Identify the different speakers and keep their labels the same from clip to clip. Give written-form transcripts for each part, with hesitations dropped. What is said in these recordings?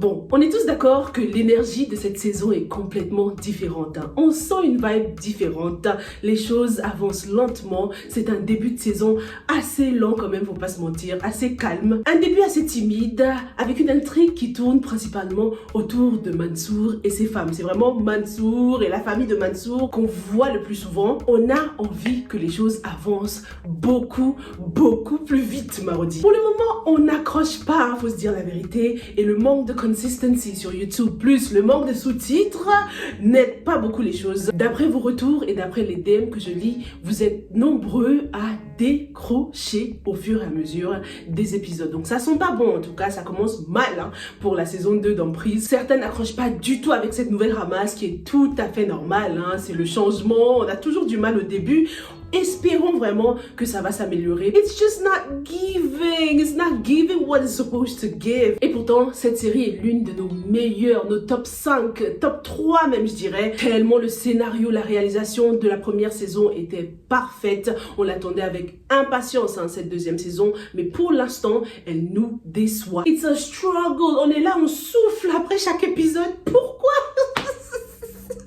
Speaker 1: Bon, on est tous d'accord que l'énergie de cette saison est complètement différente. On sent une vibe différente, les choses avancent lentement, c'est un début de saison assez lent quand même, faut pas se mentir, assez calme. Un début assez timide, avec une intrigue qui tourne principalement autour de Mansour et ses femmes. C'est vraiment Mansour et la famille de Mansour qu'on voit le plus souvent. On a envie que les choses avancent beaucoup plus vite, Marodi. Pour le moment, on n'accroche pas, faut se dire la vérité, et le manque de consistency sur YouTube, plus le manque de sous-titres, n'aide pas beaucoup les choses. D'après vos retours et d'après les DM que je lis, vous êtes nombreux à décrocher au fur et à mesure des épisodes. Donc ça sent pas bon, en tout cas, ça commence mal pour la saison 2 d'Emprise. Certains n'accrochent pas du tout avec cette nouvelle ramasse qui est tout à fait normale, c'est le changement, on a toujours du mal au début. Espérons vraiment que ça va s'améliorer. It's just not giving. It's not giving what it's supposed to give. Et pourtant, cette série est l'une de nos meilleures, nos top 5, top 3 même je dirais. Tellement le scénario, la réalisation de la première saison était parfaite. On l'attendait avec impatience cette deuxième saison. Mais pour l'instant, elle nous déçoit. It's a struggle. On est là, on souffle après chaque épisode. Pourquoi?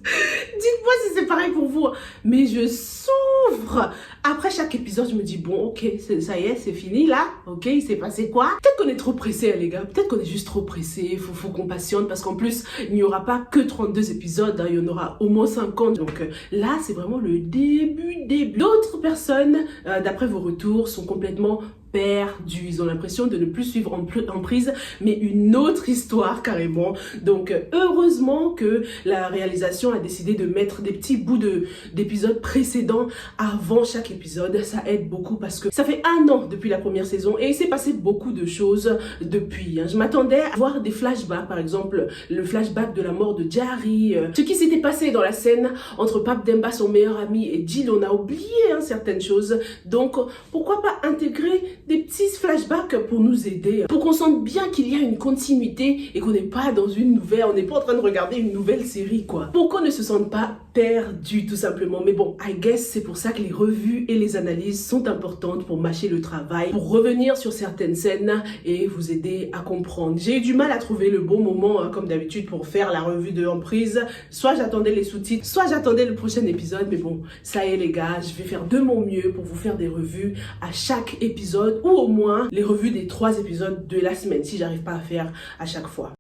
Speaker 1: Dites-moi si c'est pareil pour vous. Mais je souffre. Après chaque épisode, je me dis, bon, ok, ça y est, c'est fini là. Ok, il s'est passé quoi? Peut-être qu'on est trop pressé, les gars. Peut-être qu'on est juste trop pressé. Faut qu'on patiente parce qu'en plus, il n'y aura pas que 32 épisodes. Il y en aura au moins 50. Donc là, c'est vraiment le début. D'autres personnes, d'après vos retours, sont complètement perdus. Ils ont l'impression de ne plus suivre Emprise, mais une autre histoire carrément. Donc heureusement que la réalisation a décidé de mettre des petits bouts d'épisodes précédents avant chaque épisode. Ça aide beaucoup parce que ça fait 1 an depuis la première saison et il s'est passé beaucoup de choses depuis. Je m'attendais à voir des flashbacks, par exemple le flashback de la mort de Jari, ce qui s'était passé dans la scène entre Pape Demba, son meilleur ami, et Jill. On a oublié certaines choses. Donc pourquoi pas intégrer des petits flashbacks pour nous aider, pour qu'on sente bien qu'il y a une continuité et qu'on n'est pas dans une nouvelle, on n'est pas en train de regarder une nouvelle série quoi. Pour qu'on ne se sente pas perdu tout simplement. Mais bon, I guess c'est pour ça que les revues et les analyses sont importantes pour mâcher le travail, pour revenir sur certaines scènes et vous aider à comprendre. J'ai eu du mal à trouver le bon moment comme d'habitude pour faire la revue de Emprise. Soit j'attendais les sous-titres, soit j'attendais le prochain épisode. Mais bon, ça y est les gars, je vais faire de mon mieux pour vous faire des revues à chaque épisode ou au moins les revues des 3 épisodes de la semaine si j'arrive pas à faire à chaque fois.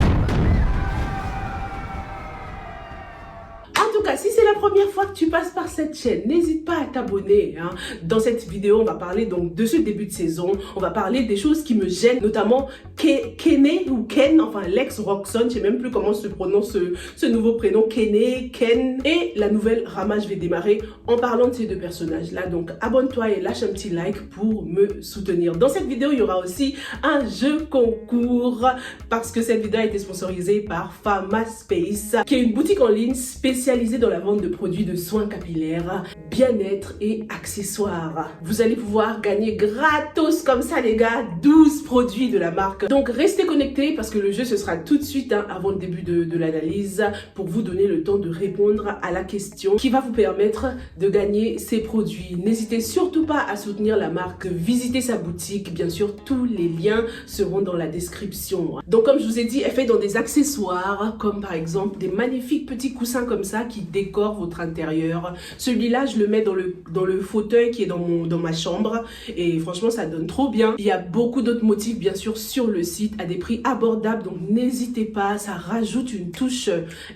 Speaker 1: En tout cas, si c'est la première fois que tu passes par cette chaîne, n'hésite pas à t'abonner. Dans cette vidéo, on va parler donc de ce début de saison. On va parler des choses qui me gênent, notamment Kene ou Ken, enfin l'ex Roxanne, je sais même plus comment se prononce ce nouveau prénom, Kene, Ken. Et la nouvelle Rama, je vais démarrer en parlant de ces 2 personnages-là. Donc abonne-toi et lâche un petit like pour me soutenir. Dans cette vidéo, il y aura aussi un jeu concours parce que cette vidéo a été sponsorisée par Pharma Space, qui est une boutique en ligne spécialisée dans la vente de produits de soins capillaires, bien-être et accessoires. Vous allez pouvoir gagner gratos comme ça les gars, 12 produits de la marque. Donc restez connectés parce que le jeu ce sera tout de suite avant le début de l'analyse pour vous donner le temps de répondre à la question qui va vous permettre de gagner ces produits. N'hésitez surtout pas à soutenir la marque, visiter sa boutique, bien sûr tous les liens seront dans la description. Donc comme je vous ai dit, elle fait dans des accessoires comme par exemple des magnifiques petits coussins comme ça qui décore votre intérieur. Celui-là, je le mets dans le fauteuil qui est dans ma chambre et franchement, ça donne trop bien. Il y a beaucoup d'autres motifs, bien sûr, sur le site à des prix abordables, donc n'hésitez pas. Ça rajoute une touche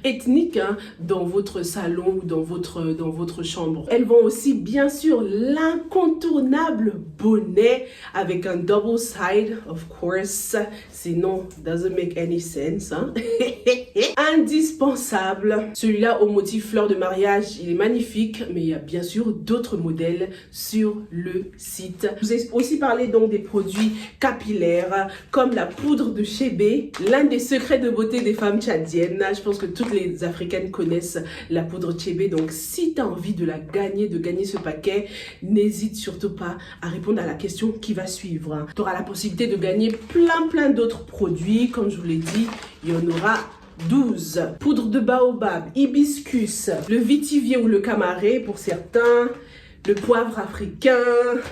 Speaker 1: ethnique dans votre salon ou dans votre chambre. Elles vont aussi, bien sûr, l'incontournable bonnet avec un double side, of course. Sinon, doesn't make any sense. Indispensable. Celui-là au motif fleur de mariage, il est magnifique, mais il y a bien sûr d'autres modèles sur le site. Je vous ai aussi parlé donc des produits capillaires comme la poudre de Chébé, l'un des secrets de beauté des femmes tchadiennes. Je pense que toutes les Africaines connaissent la poudre Chébé, donc si tu as envie de gagner ce paquet, n'hésite surtout pas à répondre à la question qui va suivre. Tu auras la possibilité de gagner plein d'autres produits, comme je vous l'ai dit, il y en aura 12. Poudre de baobab, hibiscus, le vitivier ou le camaré pour certains, le poivre africain,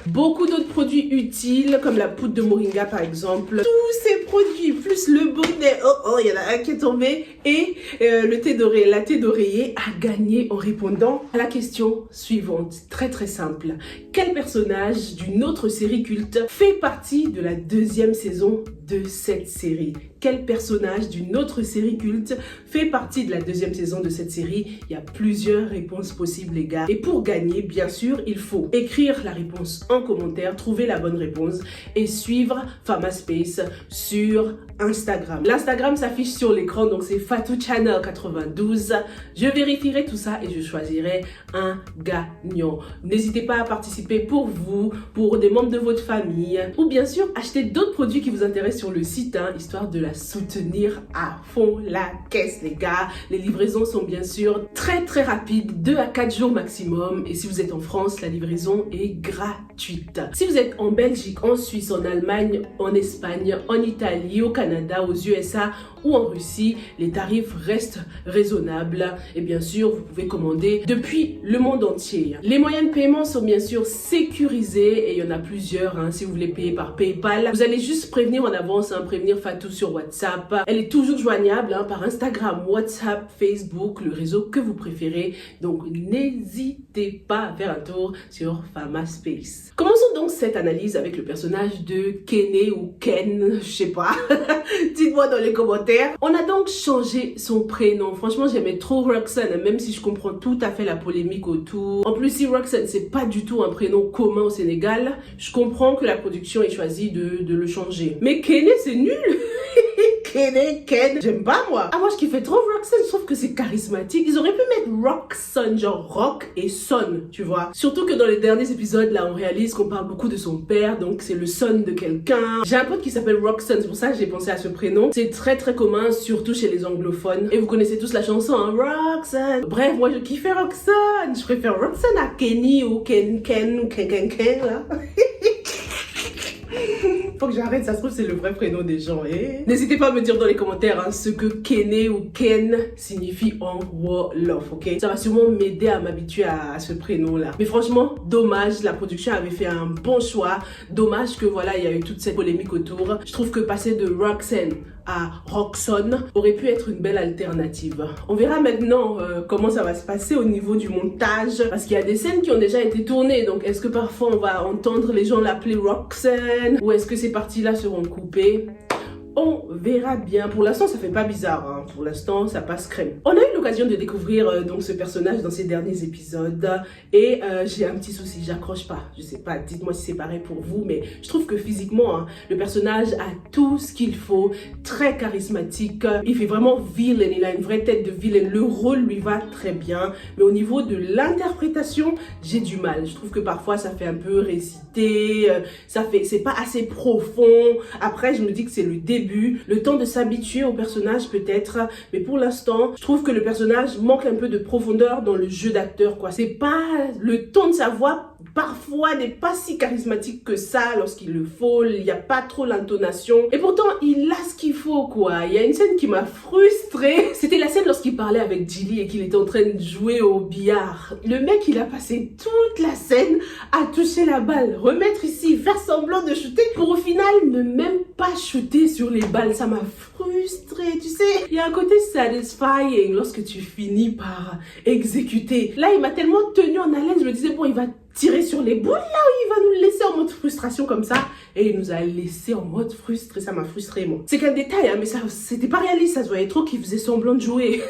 Speaker 1: beaucoup d'autres produits utiles comme la poudre de moringa par exemple. Tous ces produits, plus le bonnet, il y en a un qui est tombé, et le thé d'oreiller, la thé d'oreiller a gagné en répondant à la question suivante, très très simple. Quel personnage d'une autre série culte fait partie de la deuxième saison de cette série? Quel personnage d'une autre série culte fait partie de la deuxième saison de cette série? Il y a plusieurs réponses possibles les gars. Et pour gagner, bien sûr, il faut écrire la réponse en commentaire, trouver la bonne réponse et suivre Famaspace sur Instagram. L'Instagram s'affiche sur l'écran, donc c'est FatouChannel92. Je vérifierai tout ça et je choisirai un gagnant. N'hésitez pas à participer pour vous, pour des membres de votre famille, ou bien sûr acheter d'autres produits qui vous intéressent sur le site, histoire de la soutenir à fond la caisse les gars. Les livraisons sont bien sûr très très rapides, 2 à 4 jours maximum, et si vous êtes en France, la livraison est gratuite. Si vous êtes en Belgique, en Suisse, en Allemagne, en Espagne, en Italie, au Canada, aux USA ou en Russie, les tarifs restent raisonnables et bien sûr vous pouvez commander depuis le monde entier. Les moyens de paiement sont bien sûr sécurisés et il y en a plusieurs. Si vous voulez payer par PayPal, vous allez juste prévenir en avance, prévenir Fatou sur WhatsApp. Elle est toujours joignable par Instagram, WhatsApp, Facebook, le réseau que vous préférez. Donc n'hésitez pas à faire un tour sur Famaspace. Commençons donc cette analyse avec le personnage de Kene ou Ken, je sais pas. Dites-moi dans les commentaires. On a donc changé son prénom. Franchement, j'aimais trop Roxanne, même si je comprends tout à fait la polémique autour. En plus, si Roxanne, c'est pas du tout un prénom commun au Sénégal, je comprends que la production ait choisi de le changer. Mais Kene, c'est nul. Ken, j'aime pas moi. Moi je kiffais trop Roxanne, je trouve que c'est charismatique. Ils auraient pu mettre Roxanne, genre rock et son, tu vois. Surtout que dans les derniers épisodes là, on réalise qu'on parle beaucoup de son père, donc c'est le son de quelqu'un. J'ai un pote qui s'appelle Roxanne, c'est pour ça que j'ai pensé à ce prénom. C'est très très commun, surtout chez les anglophones. Et vous connaissez tous la chanson, Roxanne. Bref, moi je kiffais Roxanne. Je préfère Roxanne à Kenny ou Ken là. Faut que j'arrête, ça se trouve c'est le vrai prénom des gens. N'hésitez pas à me dire dans les commentaires ce que Kene ou Ken signifie en Wolof, ok? Ça va sûrement m'aider à m'habituer à ce prénom là. Mais franchement, dommage, la production avait fait un bon choix. Dommage que voilà, il y a eu toute cette polémique autour. Je trouve que passer de Roxanne à Roxanne aurait pu être une belle alternative. On verra maintenant comment ça va se passer au niveau du montage, parce qu'il y a des scènes qui ont déjà été tournées, donc est-ce que parfois on va entendre les gens l'appeler Roxanne, ou est-ce que ces parties-là seront coupées? On verra bien. Pour l'instant, ça fait pas bizarre. Pour l'instant, ça passe crème. On a eu l'occasion de découvrir donc ce personnage dans ces derniers épisodes. Et j'ai un petit souci, j'accroche pas. Je sais pas, dites-moi si c'est pareil pour vous. Mais je trouve que physiquement, le personnage a tout ce qu'il faut. Très charismatique. Il fait vraiment villain. Il a une vraie tête de villain. Le rôle lui va très bien. Mais au niveau de l'interprétation, j'ai du mal. Je trouve que parfois, ça fait un peu réciter. C'est pas assez profond. Après, je me dis que c'est le début. Le temps de s'habituer au personnage peut-être, mais pour l'instant, je trouve que le personnage manque un peu de profondeur dans le jeu d'acteur, quoi. C'est pas le ton de sa voix parfois n'est pas si charismatique que ça lorsqu'il le faut, il n'y a pas trop l'intonation et pourtant il a ce qu'il faut quoi. Il y a une scène qui m'a frustrée, c'était la scène lorsqu'il parlait avec Jilly et qu'il était en train de jouer au billard. Le mec il a passé toute la scène à toucher la balle, remettre ici, faire semblant de shooter pour au final ne même pas shooter sur les balles. Ça m'a frustrée, tu sais. Il y a un côté satisfying lorsque tu finis par exécuter. Là il m'a tellement tenu en haleine, je me disais bon il va tirer sur les boules là, il va nous laisser en mode frustration comme ça, et il nous a laissé en mode frustré. Ça m'a frustré moi. C'est qu'un détail mais ça c'était pas réaliste, ça se voyait trop qu'il faisait semblant de jouer.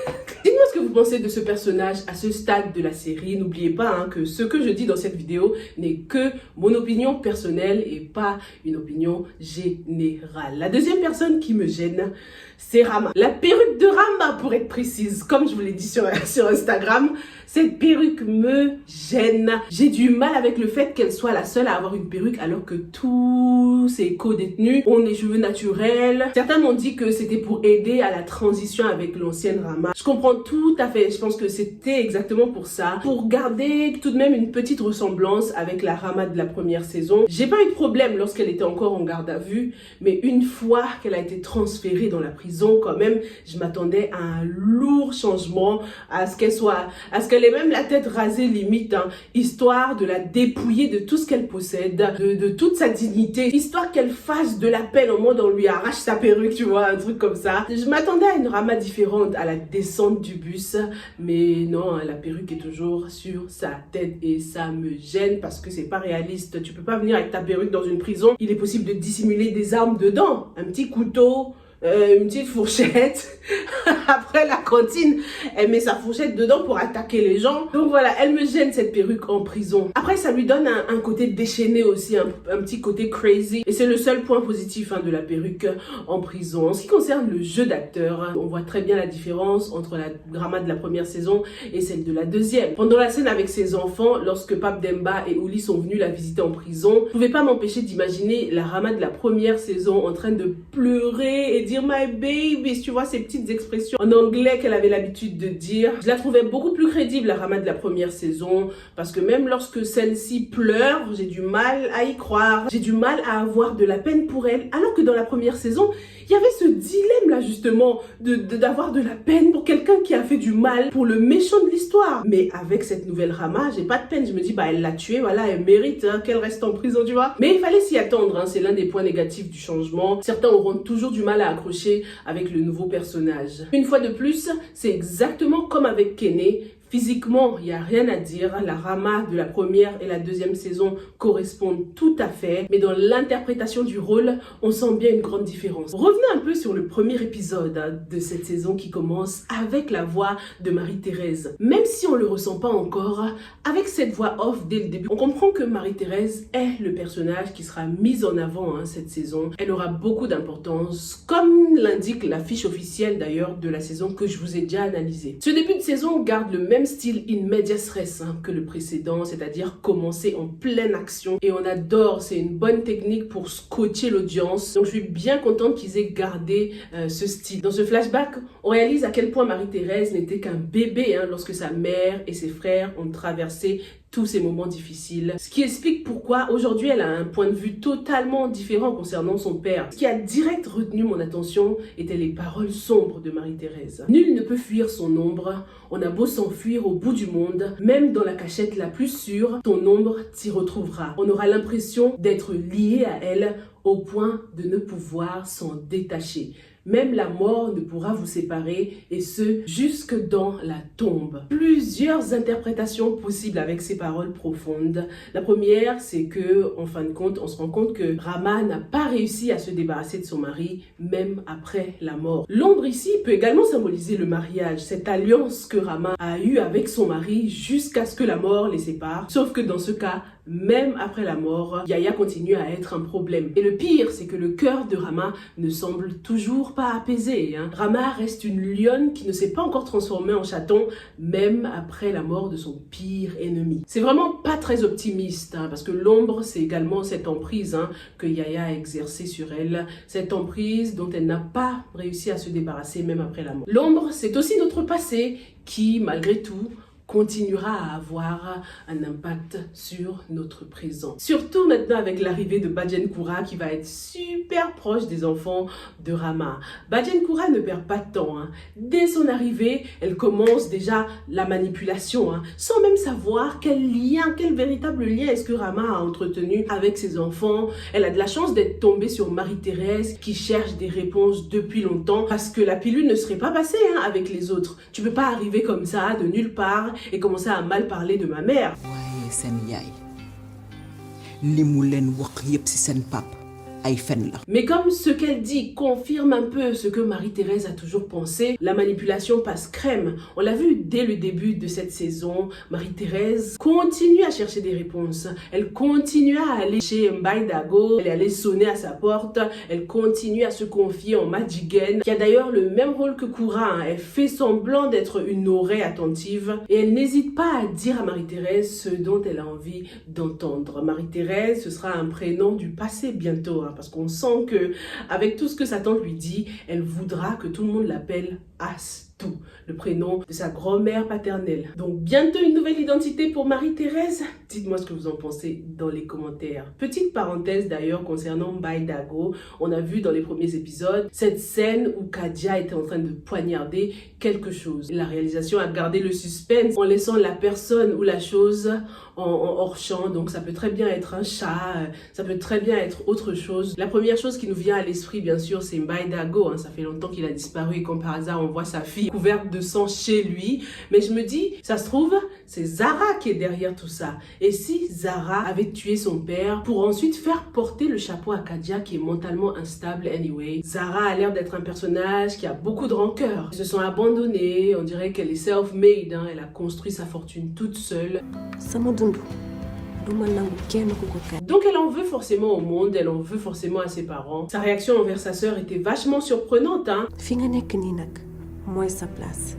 Speaker 1: Dites-moi ce que vous pensez de ce personnage à ce stade de la série. N'oubliez pas que ce que je dis dans cette vidéo n'est que mon opinion personnelle et pas une opinion générale. La deuxième personne qui me gêne, c'est Rama. La perruque de Rama pour être précise, comme je vous l'ai dit sur Instagram, cette perruque me gêne. J'ai du mal avec le fait qu'elle soit la seule à avoir une perruque alors que tous ses co-détenus ont des cheveux naturels. Certains m'ont dit que c'était pour aider à la transition avec l'ancienne Rama. Je comprends tout à fait, je pense que c'était exactement pour ça. Pour garder tout de même une petite ressemblance avec la Rama de la première saison. J'ai pas eu de problème lorsqu'elle était encore en garde à vue, mais une fois qu'elle a été transférée dans la prison, quand même, je m'attendais à un lourd changement, à ce qu'elle ait même la tête rasée limite, hein, histoire de la dépouiller de tout ce qu'elle possède, de toute sa dignité, histoire qu'elle fasse de la peine au monde, on lui arrache sa perruque, tu vois, un truc comme ça. Je m'attendais à une Rama différente à la descente du bus, mais non, la perruque est toujours sur sa tête et ça me gêne parce que c'est pas réaliste. Tu peux pas venir avec ta perruque dans une prison. Il est possible de dissimuler des armes dedans, un petit couteau, une petite fourchette. Après la cantine, elle met sa fourchette dedans pour attaquer les gens. Donc voilà, elle me gêne cette perruque en prison. Après, ça lui donne un côté déchaîné aussi, un petit côté crazy. Et c'est le seul point positif, hein, de la perruque en prison. En ce qui concerne le jeu d'acteur, on voit très bien la différence entre la Rama de la première saison et celle de la deuxième. Pendant la scène avec ses enfants, lorsque Pape Demba et Ouli sont venus la visiter en prison, je ne pouvais pas m'empêcher d'imaginer la Rama de la première saison en train de pleurer et dire my baby, tu vois, ces petites expressions en anglais qu'elle avait l'habitude de dire. Je la trouvais beaucoup plus crédible, la Rama de la première saison, parce que même lorsque celle-ci pleure, j'ai du mal à y croire, j'ai du mal à avoir de la peine pour elle, alors que dans la première saison, il y avait ce dilemme là justement d'avoir de la peine pour quelqu'un qui a fait du mal, pour le méchant de l'histoire. Mais avec cette nouvelle Rama, j'ai pas de peine, je me dis bah elle l'a tué, voilà, elle mérite, hein, qu'elle reste en prison, tu vois. Mais il fallait s'y attendre, hein, c'est l'un des points négatifs du changement. Certains auront toujours du mal à accrocher avec le nouveau personnage. Une fois de plus, c'est exactement comme avec Kene. Physiquement, il n'y a rien à dire. La Rama de la première et la deuxième saison correspondent tout à fait. Mais dans l'interprétation du rôle, on sent bien une grande différence. Revenons un peu sur le premier épisode, hein, de cette saison qui commence avec la voix de Marie-Thérèse. Même si on ne le ressent pas encore, avec cette voix off dès le début, on comprend que Marie-Thérèse est le personnage qui sera mis en avant, hein, cette saison. Elle aura beaucoup d'importance, comme l'indique la fiche officielle d'ailleurs de la saison que je vous ai déjà analysée. Ce début de saison garde le même style in medias res, hein, que le précédent, c'est-à-dire commencer en pleine action. Et on adore, c'est une bonne technique pour scotcher l'audience. Donc je suis bien contente qu'ils aient gardé ce style. Dans ce flashback, on réalise à quel point Marie-Thérèse n'était qu'un bébé, hein, lorsque sa mère et ses frères ont traversé tous ces moments difficiles. Ce qui explique pourquoi aujourd'hui elle a un point de vue totalement différent concernant son père. Ce qui a direct retenu mon attention étaient les paroles sombres de Marie-Thérèse. Nul ne peut fuir son ombre, on a beau s'enfuir au bout du monde, même dans la cachette la plus sûre, ton ombre t'y retrouvera. On aura l'impression d'être lié à elle au point de ne pouvoir s'en détacher. Même la mort ne pourra vous séparer, et ce, jusque dans la tombe. Plusieurs interprétations possibles avec ces paroles profondes. La première, c'est que, en fin de compte, on se rend compte que Rama n'a pas réussi à se débarrasser de son mari, même après la mort. L'ombre ici peut également symboliser le mariage, cette alliance que Rama a eue avec son mari jusqu'à ce que la mort les sépare. Sauf que dans ce cas, même après la mort, Yaya continue à être un problème. Et le pire, c'est que le cœur de Rama ne semble toujours pas apaisé, hein. Rama reste une lionne qui ne s'est pas encore transformée en chaton, même après la mort de son pire ennemi. C'est vraiment pas très optimiste, hein, parce que l'ombre, c'est également cette emprise, hein, que Yaya a exercée sur elle, cette emprise dont elle n'a pas réussi à se débarrasser même après la mort. L'ombre, c'est aussi notre passé qui, malgré tout, continuera à avoir un impact sur notre présent. Surtout maintenant avec l'arrivée de Badjen Koura qui va être super proche des enfants de Rama. Badjen Koura ne perd pas de temps, hein. Dès son arrivée, elle commence déjà la manipulation, hein, sans même savoir quel véritable lien est-ce que Rama a entretenu avec ses enfants. Elle a de la chance d'être tombée sur Marie-Thérèse qui cherche des réponses depuis longtemps parce que la pilule ne serait pas passée, hein, avec les autres. Tu peux pas arriver comme ça de nulle part et commencer à mal parler de ma mère.
Speaker 2: waaye seen yaay li mu leen wax yépp ci seen pap ay fen la.
Speaker 1: Mais comme ce qu'elle dit confirme un peu ce que Marie-Thérèse a toujours pensé, la manipulation passe crème. On l'a vu dès le début de cette saison, Marie-Thérèse continue à chercher des réponses. Elle continue à aller chez Mbaye Dago, elle est allée sonner à sa porte, elle continue à se confier en Madjigen, qui a d'ailleurs le même rôle que Koura, hein. Elle fait semblant d'être une oreille attentive et elle n'hésite pas à dire à Marie-Thérèse ce dont elle a envie d'entendre. Marie-Thérèse, ce sera un prénom du passé bientôt, hein, parce qu'on sent que avec tout ce que sa tante lui dit, elle voudra que tout le monde l'appelle As. tout. Le prénom de sa grand-mère paternelle. Donc bientôt une nouvelle identité pour Marie-Thérèse? Dites-moi ce que vous en pensez dans les commentaires. Petite parenthèse d'ailleurs concernant Mbaye Dago, on a vu dans les premiers épisodes cette scène où Kadia était en train de poignarder quelque chose. La réalisation a gardé le suspense en laissant la personne ou la chose en hors champ, donc ça peut très bien être un chat, ça peut très bien être autre chose. La première chose qui nous vient à l'esprit bien sûr c'est Mbaye Dago, ça fait longtemps qu'il a disparu et comme par hasard on voit sa fille couverte de sang chez lui, mais je me dis ça se trouve c'est Zara qui est derrière tout ça. Et si Zara avait tué son père pour ensuite faire porter le chapeau à Kadia qui est mentalement instable anyway. Zara a l'air d'être un personnage qui a beaucoup de rancœur. Ils se sont abandonnés, on dirait qu'elle est self-made, elle a construit sa fortune toute seule. Donc elle en veut forcément au monde, elle en veut forcément à ses parents. Sa réaction envers sa sœur était vachement surprenante.
Speaker 3: Moi sa place.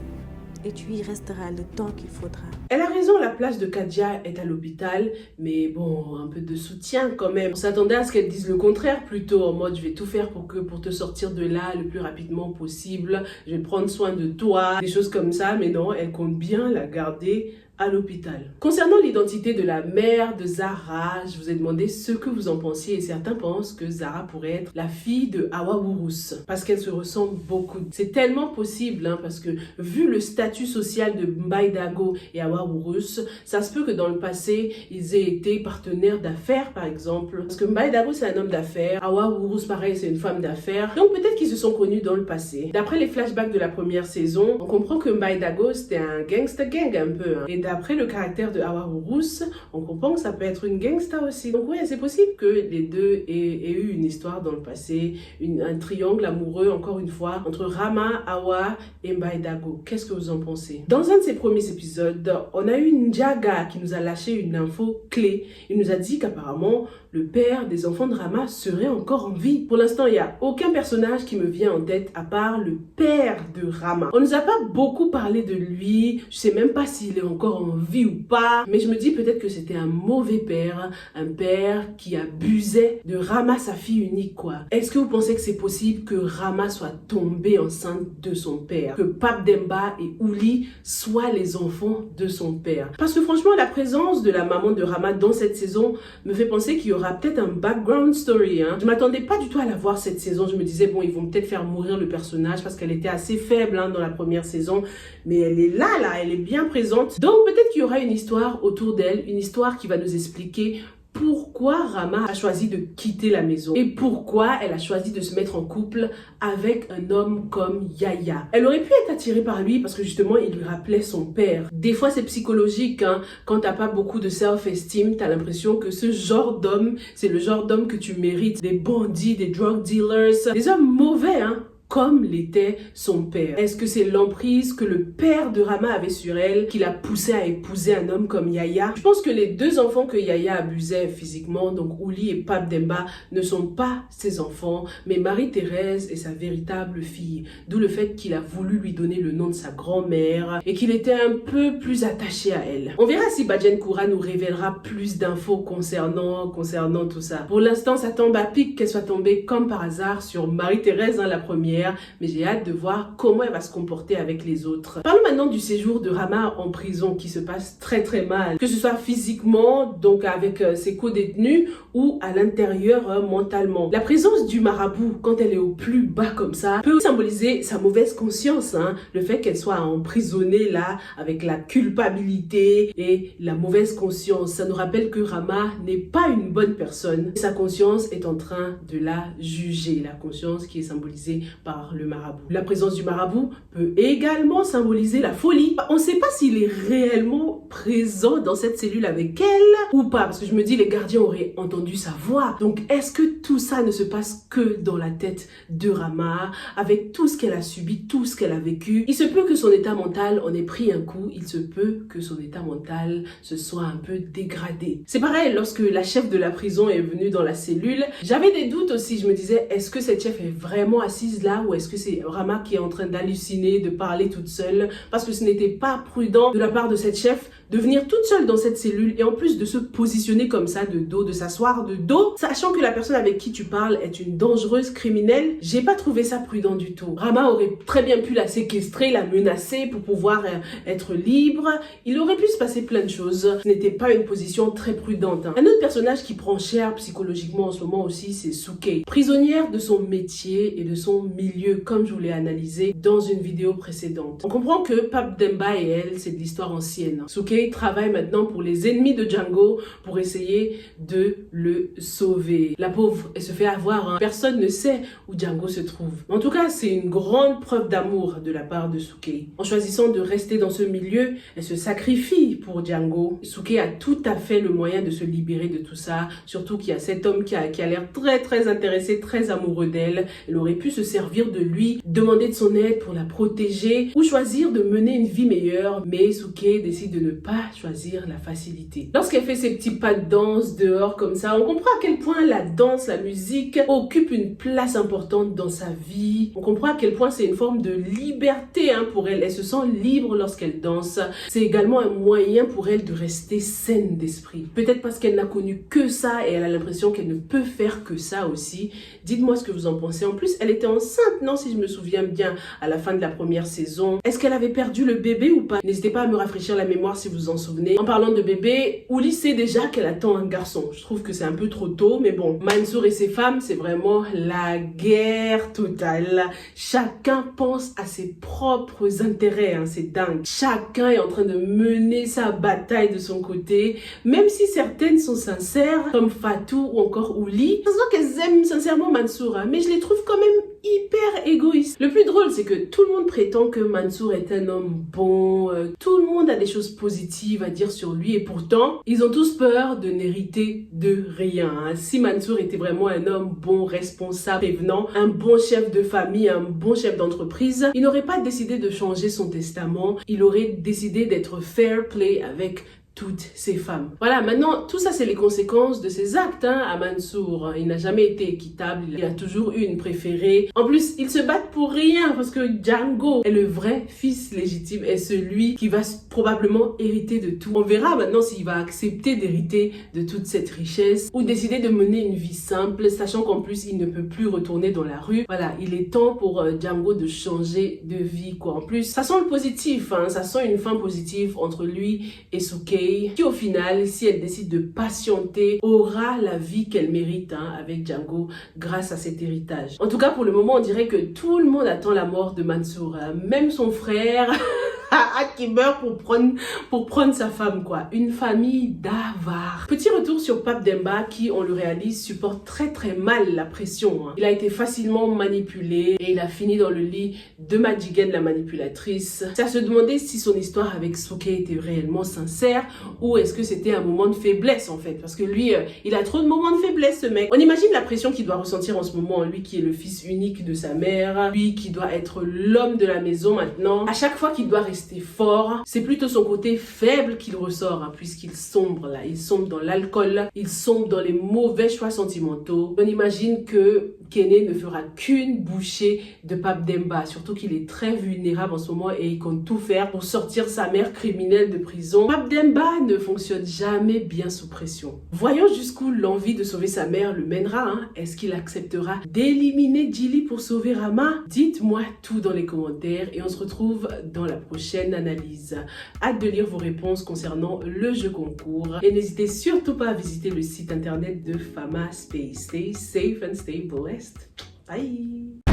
Speaker 3: Et tu y resteras le temps qu'il faudra.
Speaker 1: Elle a raison, la place de Kadia est à l'hôpital, mais bon, un peu de soutien quand même. On s'attendait à ce qu'elle dise le contraire plutôt, en mode je vais tout faire pour te sortir de là le plus rapidement possible, je vais prendre soin de toi, des choses comme ça, mais non, elle compte bien la garder à l'hôpital. Concernant l'identité de la mère de Zara, je vous ai demandé ce que vous en pensiez et certains pensent que Zara pourrait être la fille de Awa Wurus parce qu'elle se ressemble beaucoup. C'est tellement possible parce que vu le statut social de Mbaye Dago et Awa Wurus, ça se peut que dans le passé, ils aient été partenaires d'affaires par exemple. Parce que Mbaye Dago c'est un homme d'affaires, Awa Wurus pareil c'est une femme d'affaires. Donc peut-être qu'ils se sont connus dans le passé. D'après les flashbacks de la première saison, on comprend que Mbaye Dago c'était un gangster gang un peu. Et d'après le caractère de Awa Wurus, on comprend que ça peut être une gangsta aussi. Donc ouais, c'est possible que les deux aient eu une histoire dans le passé, un triangle amoureux, encore une fois, entre Rama, Awa et Mbaye Dago. Qu'est-ce que vous en pensez? Dans un de ces premiers épisodes, on a eu Ndiaga qui nous a lâché une info clé. Il nous a dit qu'apparemment, le père des enfants de Rama serait encore en vie. Pour l'instant, il n'y a aucun personnage qui me vient en tête à part le père de Rama. On nous a pas beaucoup parlé de lui. Je sais même pas s'il est encore en vie ou pas. Mais je me dis peut-être que c'était un mauvais père. Un père qui abusait de Rama, sa fille unique, quoi. Est-ce que vous pensez que c'est possible que Rama soit tombée enceinte de son père? Que Pape Demba et Ouli soient les enfants de son père? Parce que franchement, la présence de la maman de Rama dans cette saison me fait penser qu'il y aura peut-être un background story. Je m'attendais pas du tout à la voir cette saison. Je me disais, bon, ils vont peut-être faire mourir le personnage parce qu'elle était assez faible dans la première saison. Mais elle est là, elle est bien présente. Donc peut-être qu'il y aura une histoire autour d'elle, une histoire qui va nous expliquer pourquoi Rama a choisi de quitter la maison et pourquoi elle a choisi de se mettre en couple avec un homme comme Yaya. Elle aurait pu être attirée par lui parce que justement il lui rappelait son père. Des fois c'est psychologique, quand t'as pas beaucoup de self-esteem, t'as l'impression que ce genre d'homme, c'est le genre d'homme que tu mérites. Des bandits, des drug dealers, des hommes mauvais comme l'était son père. Est-ce que c'est l'emprise que le père de Rama avait sur elle qui l'a poussée à épouser un homme comme Yaya? Je pense que les deux enfants que Yaya abusait physiquement, donc Ouli et Pape Demba, ne sont pas ses enfants, mais Marie-Thérèse est sa véritable fille. D'où le fait qu'il a voulu lui donner le nom de sa grand-mère et qu'il était un peu plus attaché à elle. On verra si Badjen Koura nous révélera plus d'infos concernant tout ça. Pour l'instant, ça tombe à pic qu'elle soit tombée comme par hasard sur Marie-Thérèse, la première. Mais j'ai hâte de voir comment elle va se comporter avec les autres. Parlons maintenant du séjour de Rama en prison qui se passe très très mal. Que ce soit physiquement, donc avec ses co-détenus, ou à l'intérieur mentalement. La présence du marabout, quand elle est au plus bas comme ça, peut symboliser sa mauvaise conscience. Le fait qu'elle soit emprisonnée là, avec la culpabilité et la mauvaise conscience. Ça nous rappelle que Rama n'est pas une bonne personne. Sa conscience est en train de la juger. La conscience qui est symbolisée par le marabout. La présence du marabout peut également symboliser la folie. On ne sait pas s'il est réellement présent dans cette cellule avec elle ou pas, parce que je me dis les gardiens auraient entendu sa voix. Donc est-ce que tout ça ne se passe que dans la tête de Rama, avec tout ce qu'elle a subi, tout ce qu'elle a vécu? Il se peut que son état mental en ait pris un coup, il se peut que son état mental se soit un peu dégradé. C'est pareil, lorsque la chef de la prison est venue dans la cellule, j'avais des doutes aussi, je me disais, est-ce que cette chef est vraiment assise là là ou est-ce que c'est Rama qui est en train d'halluciner, de parler toute seule? Parce que ce n'était pas prudent de la part de cette chef de venir toute seule dans cette cellule et en plus de se positionner comme ça de dos, de s'asseoir de dos, sachant que la personne avec qui tu parles est une dangereuse criminelle. J'ai pas trouvé ça prudent du tout. Rama aurait très bien pu la séquestrer, la menacer pour pouvoir être libre. Il aurait pu se passer plein de choses. Ce n'était pas une position très prudente. Un autre personnage qui prend cher psychologiquement en ce moment aussi, c'est Sukei. Prisonnière de son métier et de son milieu, comme je vous l'ai analysé dans une vidéo précédente. On comprend que Pape Demba et elle, c'est de l'histoire ancienne. Sukei travaille maintenant pour les ennemis de Django pour essayer de le sauver. La pauvre, elle se fait avoir. Personne ne sait où Django se trouve. En tout cas, c'est une grande preuve d'amour de la part de Sukei. En choisissant de rester dans ce milieu, elle se sacrifie pour Django. Sukei a tout à fait le moyen de se libérer de tout ça, surtout qu'il y a cet homme qui a l'air très intéressé, très amoureux d'elle. Elle aurait pu se servir de lui, demander de son aide pour la protéger ou choisir de mener une vie meilleure, mais Sukei décide de ne pas choisir la facilité. Lorsqu'elle fait ses petits pas de danse dehors comme ça, on comprend à quel point la danse, la musique occupe une place importante dans sa vie. On comprend à quel point c'est une forme de liberté pour elle. Elle se sent libre lorsqu'elle danse. C'est également un moyen pour elle de rester saine d'esprit. Peut-être parce qu'elle n'a connu que ça et elle a l'impression qu'elle ne peut faire que ça aussi. Dites-moi ce que vous en pensez. En plus, elle était enceinte, non, si je me souviens bien, à la fin de la première saison. Est-ce qu'elle avait perdu le bébé ou pas? N'hésitez pas à me rafraîchir la mémoire si vous en souvenez. En parlant de bébé, Ouli sait déjà qu'elle attend un garçon. Je trouve que c'est un peu trop tôt, mais bon. Mansour et ses femmes, c'est vraiment la guerre totale. Chacun pense à ses propres intérêts, c'est dingue. Chacun est en train de mener sa bataille de son côté, même si certaines sont sincères, comme Fatou ou encore Ouli. Je sens qu'elles aiment sincèrement Mansour, mais je les trouve quand même hyper égoïstes. Le plus drôle, c'est que tout le monde prétend que Mansour est un homme bon, tout le monde a des choses positives à dire sur lui et pourtant, ils ont tous peur de n'hériter de rien. Si Mansour était vraiment un homme bon, responsable, prévenant, un bon chef de famille, un bon chef d'entreprise, il n'aurait pas décidé de changer son testament, il aurait décidé d'être fair play avec toutes ces femmes. Voilà, maintenant, tout ça, c'est les conséquences de ses actes à Mansour. Il n'a jamais été équitable, il a toujours eu une préférée. En plus, ils se battent pour rien parce que Django est le vrai fils légitime, est celui qui va probablement hériter de tout. On verra maintenant s'il va accepter d'hériter de toute cette richesse ou décider de mener une vie simple, sachant qu'en plus, il ne peut plus retourner dans la rue. Voilà, il est temps pour Django de changer de vie, quoi. En plus, ça sent le positif, ça sent une fin positive entre lui et Sukei, qui au final, si elle décide de patienter, aura la vie qu'elle mérite avec Django grâce à cet héritage. En tout cas, pour le moment, on dirait que tout le monde attend la mort de Mansour, même son frère qui meurt pour prendre sa femme, quoi. Une famille d'avares. Petit retour sur Pape Demba qui, on le réalise, supporte très mal la pression. Il a été facilement manipulé et il a fini dans le lit de Madjiguène, la manipulatrice. C'est à se demander si son histoire avec Sukei était réellement sincère ou est-ce que c'était un moment de faiblesse en fait, parce que lui, il a trop de moments de faiblesse, ce mec. On imagine la pression qu'il doit ressentir en ce moment, lui qui est le fils unique de sa mère, lui qui doit être l'homme de la maison maintenant. À chaque fois qu'il doit rester fort, c'est plutôt son côté faible qu'il ressort, puisqu'il sombre là, il sombre dans l'alcool, il sombre dans les mauvais choix sentimentaux. On imagine que Kene ne fera qu'une bouchée de Pape Demba, surtout qu'il est très vulnérable en ce moment et il compte tout faire pour sortir sa mère criminelle de prison. Pape Demba ne fonctionne jamais bien sous pression. Voyons jusqu'où l'envie de sauver sa mère le mènera. Est-ce qu'il acceptera d'éliminer Djily pour sauver Rama? Dites-moi tout dans les commentaires et on se retrouve dans la prochaine analyse. Hâte de lire vos réponses concernant le jeu concours et n'hésitez surtout pas à visiter le site internet de Fama Space. Stay safe and stay blessed. Bye!